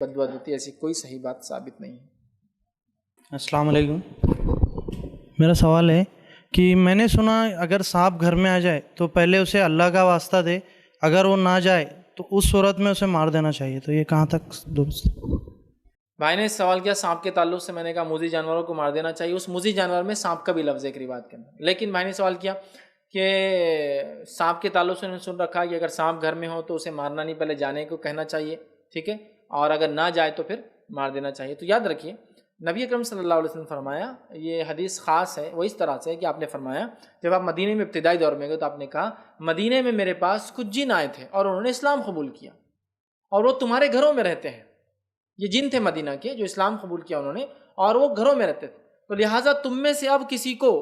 بدوا دیتی ہے، ایسی کوئی صحیح بات ثابت نہیں ہے۔ السلام علیکم، میرا سوال ہے کہ میں نے سنا اگر سانپ گھر میں آ جائے تو پہلے اسے اللہ کا واسطہ دے، اگر وہ نہ جائے تو اس صورت میں اسے مار دینا چاہیے، تو یہ کہاں تک درست ہے؟ بھائی نے سوال کیا سانپ کے تعلق سے، میں نے کہا موذی جانوروں کو مار دینا چاہیے، اس موذی جانور میں سانپ کا بھی لفظ ہے ایک روایت کے اندر، لیکن بھائی نے سوال کیا کہ سانپ کے تعلق سے انہوں نے سن رکھا کہ اگر سانپ گھر میں ہو تو اسے مارنا نہیں، پہلے جانے کو کہنا چاہیے، ٹھیک ہے، اور اگر نہ جائے تو پھر مار دینا چاہیے۔ تو یاد رکھیے نبی اکرم صلی اللہ علیہ وسلم نے فرمایا، یہ حدیث خاص ہے، وہ اس طرح سے ہے کہ آپ نے فرمایا جب آپ مدینے میں ابتدائی دور میں گئے تو آپ نے کہا مدینے میں میرے پاس کچھ جن آئے تھے اور انہوں نے اسلام قبول کیا اور وہ تمہارے گھروں میں رہتے ہیں۔ یہ جن تھے مدینہ کے جو اسلام قبول کیا انہوں نے، اور وہ گھروں میں رہتے تھے، تو لہٰذا تم میں سے اب کسی کو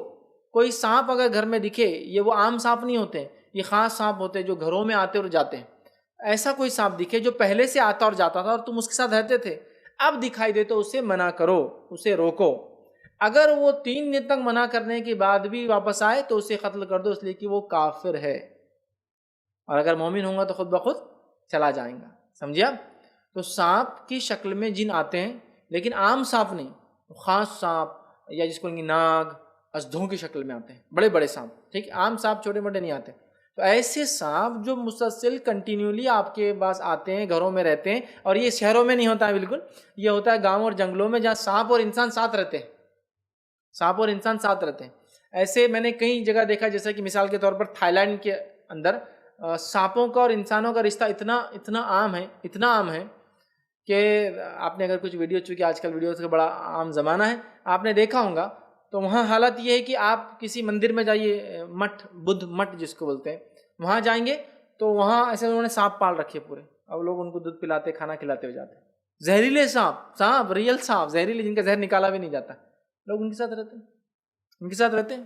کوئی سانپ اگر گھر میں دکھے، یہ وہ عام سانپ نہیں ہوتے، یہ خاص سانپ ہوتے جو گھروں میں آتے اور جاتے ہیں، ایسا کوئی سانپ دکھے جو پہلے سے آتا اور جاتا تھا اور تم اس کے ساتھ رہتے تھے، اب دکھائی دے تو اسے منع کرو، اسے روکو۔ اگر وہ 3 دن تک منع کرنے کے بعد بھی واپس آئے تو اسے قتل کر دو، اس لیے کہ وہ کافر ہے، اور اگر مومن ہوں گا تو خود بخود چلا جائیں گا۔ سمجھے آپ؟ تو سانپ کی شکل میں جن آتے ہیں، لیکن عام سانپ نہیں، خاص سانپ یا جس کو ناگ، اژدھوں کی شکل میں آتے ہیں، بڑے بڑے سانپ، ٹھیک ہے، عام سانپ چھوٹے موٹے نہیں آتے۔ تو ایسے سانپ جو مسلسل کنٹینیولی آپ کے پاس آتے ہیں، گھروں میں رہتے ہیں، اور یہ شہروں میں نہیں ہوتا ہے بالکل، یہ ہوتا ہے گاؤں اور جنگلوں میں جہاں سانپ اور انسان ساتھ رہتے ہیں، سانپ اور انسان ساتھ رہتے ہیں۔ ایسے میں نے کئی جگہ دیکھا، جیسے کہ مثال کے طور پر تھائی لینڈ کے اندر سانپوں کا اور انسانوں کا رشتہ اتنا عام ہے کہ آپ نے اگر کچھ ویڈیو، چونکہ آج کل ویڈیوز کا بڑا عام زمانہ ہے، آپ نے دیکھا ہوگا، تو وہاں حالت یہ ہے کہ آپ کسی مندر میں جائیے، مٹھ، بدھ مٹھ جس کو بولتے ہیں، وہاں جائیں گے تو وہاں ایسے انہوں نے سانپ پال رکھے پورے، اب لوگ ان کو دودھ پلاتے، کھانا کھلاتے ہو جاتے ہیں، زہریلے سانپ ریئل سانپ، زہریلے جن کا زہر نکالا بھی نہیں جاتا، لوگ ان کے ساتھ رہتے ہیں،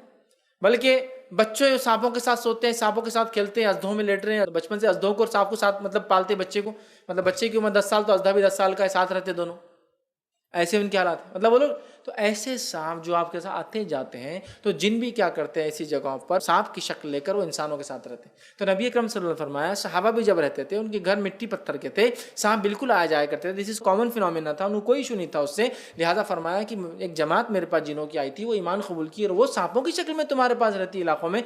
بلکہ بچے سانپوں کے ساتھ سوتے ہیں، سانپوں کے ساتھ کھیلتے ہیں، اژدھوں میں لیٹ رہے ہیں، بچپن سے اژدھوں کو اور سانپ کو ساتھ مطلب پالتے بچے کو، مطلب بچے کی عمر 10 سال تو اژدھا بھی 10 سال کا ہے، ساتھ رہتے دونوں، ایسے ان کے حالات ہیں، مطلب وہ لوگ تو ایسے سانپ جو آپ کے ساتھ آتے جاتے ہیں، تو جن بھی کیا کرتے ہیں ایسی جگہوں پر سانپ کی شکل لے کر وہ انسانوں کے ساتھ رہتے ہیں۔ تو نبی اکرم صلی اللہ علیہ وسلم نے فرمایا صحابہ بھی جب رہتے تھے ان کے گھر مٹی پتھر کے تھے، سانپ بالکل آیا جایا کرتے تھے، دس از کامن فینومینا تھا، انہیں کوئی ایشو نہیں تھا اس سے، لہٰذا فرمایا کہ ایک جماعت میرے پاس جنوں کی آئی تھی، وہ ایمان قبول کی اور وہ سانپوں کی شکل میں تمہارے پاس رہتی علاقوں میں،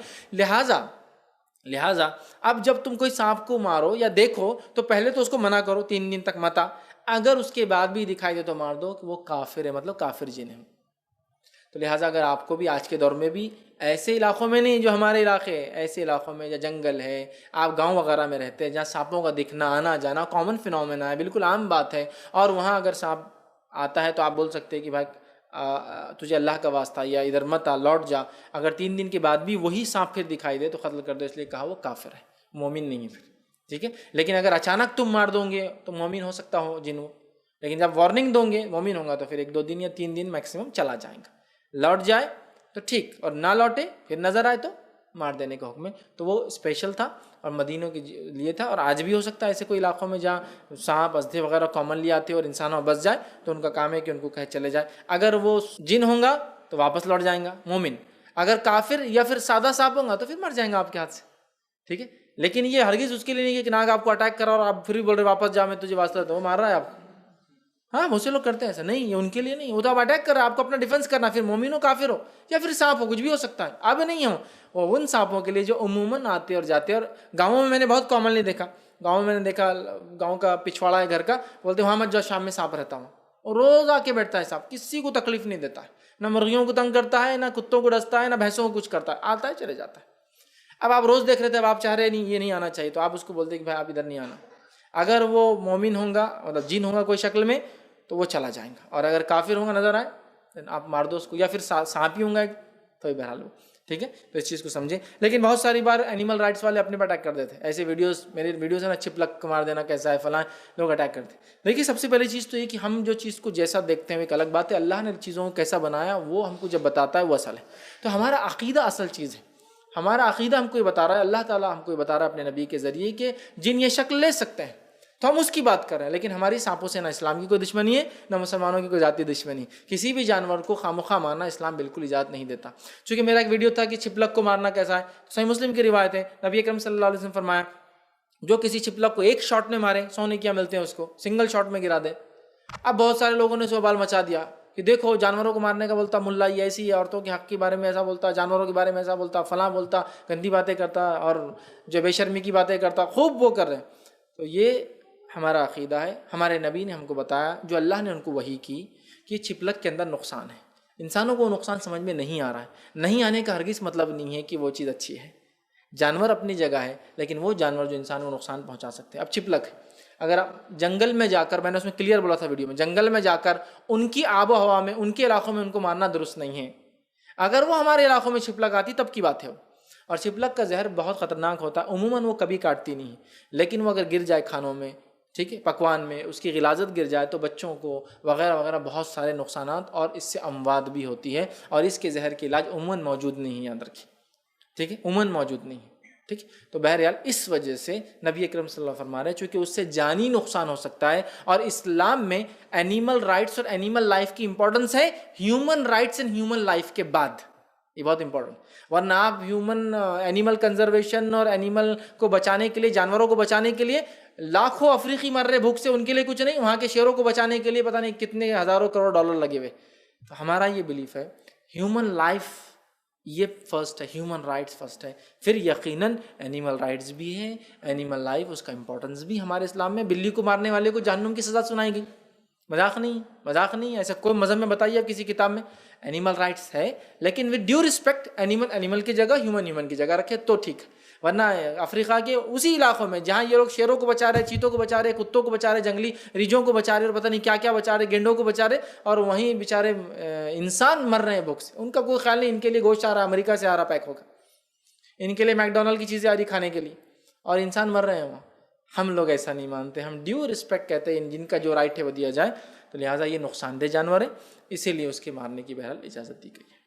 لہٰذا اب جب تم کوئی سانپ کو مارو یا دیکھو تو پہلے تو اس کو منع کرو 3 دن تک متا، اگر اس کے بعد بھی دکھائی دے تو مار دو کہ وہ کافر ہے، مطلب کافر جن ہے۔ تو لہٰذا اگر آپ کو بھی آج کے دور میں بھی ایسے علاقوں میں نہیں جو ہمارے علاقے ہیں، ایسے علاقوں میں یا جنگل ہے، آپ گاؤں وغیرہ میں رہتے ہیں جہاں سانپوں کا دکھنا، آنا جانا کامن فینومینا ہے، بالکل عام بات ہے، اور وہاں اگر سانپ آتا ہے تو آپ بول سکتے ہیں کہ بھائی تجھے اللہ کا واسطہ یا ادھر مت آ، لوٹ جا، اگر 3 دن کے بعد بھی وہی سانپ پھر دکھائی دے تو قتل کر دو، اس لیے کہا وہ کافر ہے، مومن نہیں ہے پھر، ٹھیک ہے۔ لیکن اگر اچانک تم مار دو گے تو مومن ہو سکتا ہو جن وہ، لیکن جب وارننگ دو گے مومن ہوگا تو پھر 1-2 دن یا 3 دن میکسیمم چلا جائے گا، لوٹ جائے تو ٹھیک، اور نہ لوٹے پھر نظر آئے تو مار دینے کا حکم ہے۔ تو وہ اسپیشل تھا اور مدینوں کے لیے تھا، اور آج بھی ہو سکتا ہے ایسے کوئی علاقوں میں جہاں سانپ اژدھے وغیرہ کامنلی آتے اور انسانوں میں بس جائے تو ان کا کام ہے کہ ان کو کہے چلے جائے، اگر وہ جن ہوں گا تو واپس لوٹ جائیں گا مومن، اگر کافر یا پھر سادہ سانپ ہوں گا تو پھر مر جائیں گا آپ کے ہاتھ سے، ٹھیک ہے۔ لیکن یہ ہرگز اس کے لیے نہیں کہ ناگ آپ کو اٹیک کرا اور آپ پھر بھی بول رہے واپس جا، میں تجھے واسطہ دیتا ہوں، وہ مار رہا ہے آپ کو، ہاں بہت سے لوگ کرتے ہیں ایسا، نہیں یہ ان کے لیے نہیں، وہ تو آپ اٹیک کر رہا ہے، آپ کو اپنا ڈیفنس کرنا، پھر مومن ہو کافر ہو یا پھر سانپ ہو، کچھ بھی ہو سکتا ہے، اب نہیں ہو، وہ ان سانپوں کے لیے جو عموماً آتے اور جاتے، اور گاؤں میں میں نے بہت کامنلی دیکھا، گاؤں میں نے دیکھا، گاؤں کا پچھواڑا ہے گھر کا، بولتے وہاں مت جاؤ شام میں سانپ رہتا ہوں، اور روز آ کے بیٹھتا ہے سانپ، کسی کو تکلیف نہیں دیتا ہے، نہ مرغیوں کو تنگ کرتا ہے، نہ کتوں کو ڈستا ہے، نہ بھینسوں کو کچھ کرتا ہے، آتا ہے چلے جاتا ہے۔ اب آپ روز دیکھ رہے تھے، اب آپ چاہ رہے نہیں یہ نہیں آنا چاہیے، تو آپ اس کو بولتے کہ بھائی آپ ادھر نہیں آنا، اگر وہ مومن ہوں گا مطلب جن ہوگا کوئی شکل میں تو وہ چلا جائیں گا، اور اگر کافر ہوں گا نظر آئے آپ مار دو اس کو، یا پھر سانپ ہی ہوں گا تو ہی بہرحال ہو، ٹھیک ہے۔ تو اس چیز کو سمجھیں، لیکن بہت ساری بار اینیمل رائٹس والے اپنے پہ اٹیک کر دیتے ہیں، ایسے ویڈیوز میرے ویڈیوز ہیں نا، چھپلک کو مار دینا کیسا ہے فلاں، لوگ اٹیک کرتے ہیں۔ دیکھیے سب سے پہلی چیز تو یہ کہ ہم جو چیز کو جیسا دیکھتے ہیں ایک الگ بات ہے، اللہ نے چیزوں کو کیسا بنایا وہ ہم کو جب بتاتا ہے وہ اصل ہے، تو ہمارا عقیدہ اصل چیز ہے، ہمارا عقیدہ ہم کو یہ بتا رہا ہے، اللہ تعالیٰ ہم کو یہ بتا رہا ہے اپنے نبی کے ذریعے کہ جن یہ شکل لے سکتے ہیں، تو ہم اس کی بات کر رہے ہیں، لیکن ہماری سانپوں سے نہ اسلام کی کوئی دشمنی ہے، نہ مسلمانوں کی کوئی ذاتی دشمنی، کسی بھی جانور کو خامخواہ مارنا اسلام بالکل اجازت نہیں دیتا۔ چونکہ میرا ایک ویڈیو تھا کہ چھپلک کو مارنا کیسا ہے، صحیح مسلم کی روایت ہے، نبی اکرم صلی اللہ علیہ وسلم فرمایا جو کسی چھپلک کو ایک شاٹ میں مارے 100 نیکیاں ملتے ہیں، اس کو سنگل شاٹ میں گرا دے، اب بہت سارے لوگوں نے اس بال مچا دیا کہ دیکھو جانوروں کو مارنے کا بولتا ملا یہ ایسی ہے، عورتوں کے حق کے بارے میں ایسا بولتا، جانوروں کے بارے میں ایسا بولتا، فلاں بولتا، گندی باتیں کرتا اور جو بے شرمی کی باتیں کرتا، خوب وہ کر رہے ہیں. تو یہ ہمارا عقیدہ ہے. ہمارے نبی نے ہم کو بتایا، جو اللہ نے ان کو وحی کی، کہ چھپلک کے اندر نقصان ہے. انسانوں کو وہ نقصان سمجھ میں نہیں آ رہا ہے. نہیں آنے کا ہرگز مطلب نہیں ہے کہ وہ چیز اچھی ہے. جانور اپنی جگہ ہے، لیکن وہ جانور جو انسانوں کو نقصان پہنچا سکتے ہیں. اب چھپلک اگر آپ جنگل میں جا کر، میں نے اس میں کلیئر بولا تھا ویڈیو میں، جنگل میں جا کر ان کی آب و ہوا میں، ان کے علاقوں میں ان کو مارنا درست نہیں ہے. اگر وہ ہمارے علاقوں میں چھپلک آتی تب کی بات ہے. اور چھپلک کا زہر بہت خطرناک ہوتا ہے. عموماً وہ کبھی کاٹتی نہیں، لیکن وہ اگر گر جائے کھانوں میں، ٹھیک ہے، پکوان میں اس کی غلاظت گر جائے تو بچوں کو وغیرہ وغیرہ بہت سارے نقصانات، اور اس سے اموات بھی ہوتی ہے. اور اس کے زہر کے علاج عموماً موجود نہیں ہے، یاد رکھیے، ٹھیک ہے، عموماً موجود نہیں ہے. ٹھیک. تو بہرحال اس وجہ سے نبی اکرم صلی اللہ علیہ وسلم فرما رہے ہیں، چونکہ اس سے جانی نقصان ہو سکتا ہے. اور اسلام میں اینیمل رائٹس اور اینیمل لائف کی امپورٹنس ہے human rights and human life کے بعد. یہ بہت امپورٹنٹ. ورنہ آپ اینیمل کنزرویشن اور اینیمل کو بچانے کے لیے، جانوروں کو بچانے کے لیے لاکھوں افریقی مر رہے بھوک سے، ان کے لیے کچھ نہیں. وہاں کے شیروں کو بچانے کے لیے پتہ نہیں کتنے ہزاروں کروڑ ڈالر لگے ہوئے. تو ہمارا یہ بلیف ہے ہیومن لائف یہ فرسٹ ہے، ہیومن رائٹس فرسٹ ہے، پھر یقیناً اینیمل رائٹس بھی ہے، اینیمل لائف اس کا امپورٹنس بھی. ہمارے اسلام میں بلی کو مارنے والے کو جہنم کی سزا سنائی گئی. مذاق نہیں، مذاق نہیں. ایسا کوئی مذہب میں بتائیے آپ کسی کتاب میں. اینیمل رائٹس ہے، لیکن ود ڈیو رسپیکٹ. اینیمل کی جگہ ہیومن کی جگہ رکھے تو ٹھیک. ورنہ افریقہ کے اسی علاقوں میں جہاں یہ لوگ شیروں کو بچا رہے، چیتوں کو بچا رہے، کتوں کو بچا رہے، جنگلی ریجھوں کو بچا رہے، اور پتہ نہیں کیا کیا بچا رہے، گینڈوں کو بچا رہے، اور وہیں بیچارے انسان مر رہے ہیں بھوک سے. ان کا کوئی خیال نہیں. ان کے لیے گوشت آ رہا امریکہ سے آ رہا پیک ہو کر، ان کے لیے میک ڈونلڈ کی چیزیں آ رہی کھانے کے لیے، اور انسان مر رہے ہیں وہاں. ہم لوگ ایسا نہیں مانتے. ہم ڈیو رسپیکٹ کہتے ہیں جن کا جو رائٹ ہے وہ دیا جائے. تو لہٰذا یہ نقصان دہ جانور ہے، اسی لیے اس کے مارنے کی بہرحال اجازت دی گئی ہے.